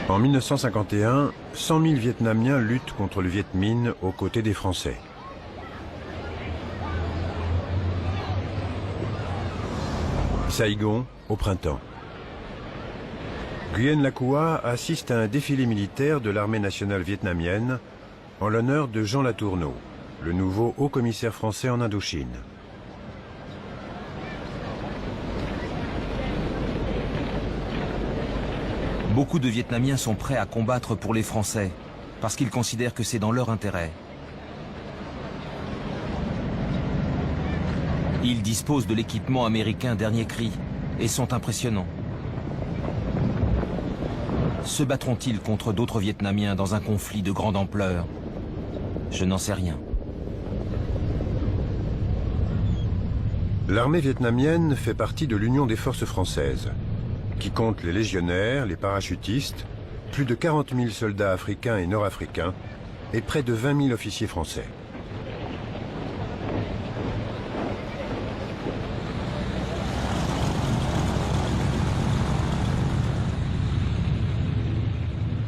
En 1951, 100 000 Vietnamiens luttent contre le Viet Minh aux côtés des Français. Saigon, au printemps. Nguyen Lat Qua assiste à un défilé militaire de l'armée nationale vietnamienne en l'honneur de Jean Latourneau, le nouveau haut-commissaire français en Indochine. Beaucoup de Vietnamiens sont prêts à combattre pour les Français, parce qu'ils considèrent que c'est dans leur intérêt. Ils disposent de l'équipement américain dernier cri et sont impressionnants. Se battront-ils contre d'autres Vietnamiens dans un conflit de grande ampleur? Je n'en sais rien. L'armée vietnamienne fait partie de l'Union des forces françaises, qui compte les légionnaires, les parachutistes, plus de 40 000 soldats africains et nord-africains et près de 20 000 officiers français.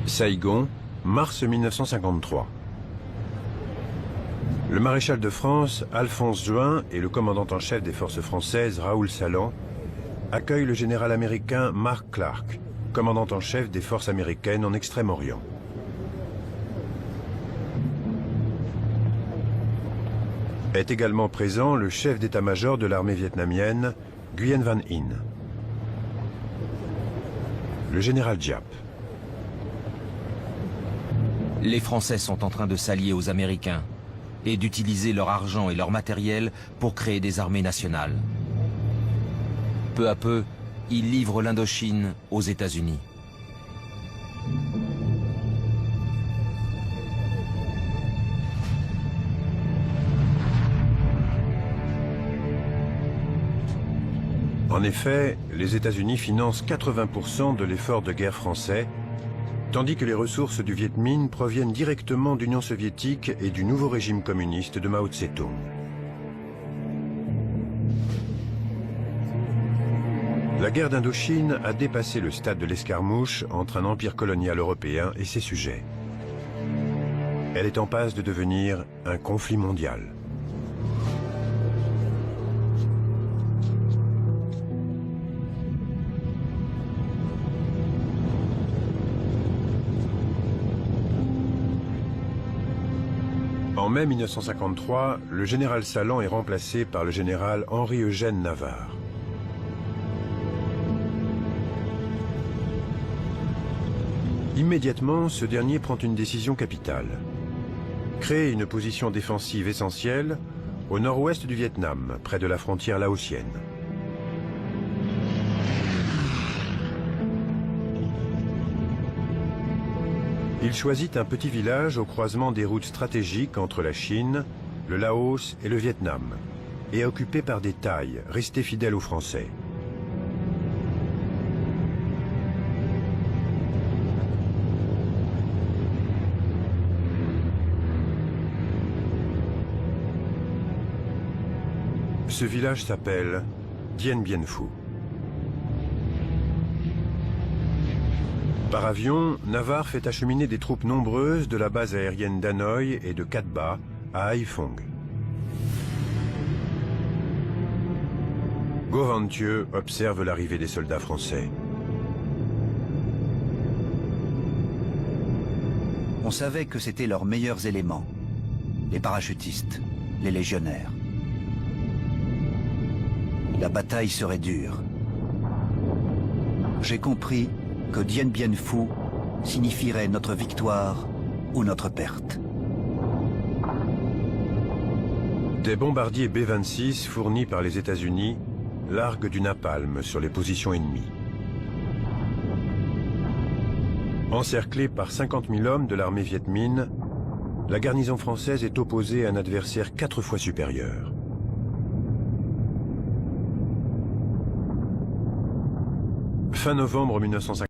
Saigon, mars 1953. Le maréchal de France, Alphonse Juin, et le commandant en chef des forces françaises, Raoul Salan, accueillent le général américain Mark Clark, commandant en chef des forces américaines en Extrême-Orient. Est également présent le chef d'état-major de l'armée vietnamienne, Nguyen VanInh. Le général Giap. Les Français sont en train de s'allier aux Américains et d'utiliser leur argent et leur matériel pour créer des armées nationales. Peu à peu, ils livrent l'Indochine aux États-Unis. En effet, les États-Unis financent 80% de l'effort de guerre français, tandis que les ressources du Viet Minh proviennent directement d'Union soviétique et du nouveau régime communiste de Mao Tse-tung. La guerre d'Indochine a dépassé le stade de l'escarmouche entre un empire colonial européen et ses sujets. Elle est en passe de devenir un conflit mondial. En mai 1953, le général Salan est remplacé par le général Henri-Eugène Navarre. Immédiatement, ce dernier prend une décision capitale. Créer une position défensive essentielle au nord-ouest du Vietnam, près de la frontière laotienne. Il choisit un petit village au croisement des routes stratégiques entre la Chine, le Laos et le Vietnam, et occupé par des Thaïs, restés fidèles aux Français. Ce village s'appelle Dien Bien Phu. Par avion, Navarre fait acheminer des troupes nombreuses de la base aérienne d'Hanoï et de Cat Ba à Haiphong. Ngo Van Thieu observe l'arrivée des soldats français. On savait que c'était leurs meilleurs éléments, les parachutistes, les légionnaires. La bataille serait dure. J'ai compris que Dien Bien Phu signifierait notre victoire ou notre perte. Des bombardiers B-26 fournis par les États-Unis larguent du napalm sur les positions ennemies. Encerclée par 50 000 hommes de l'armée Viet Minh, la garnison française est opposée à un adversaire 4 fois supérieur. Fin novembre 1950.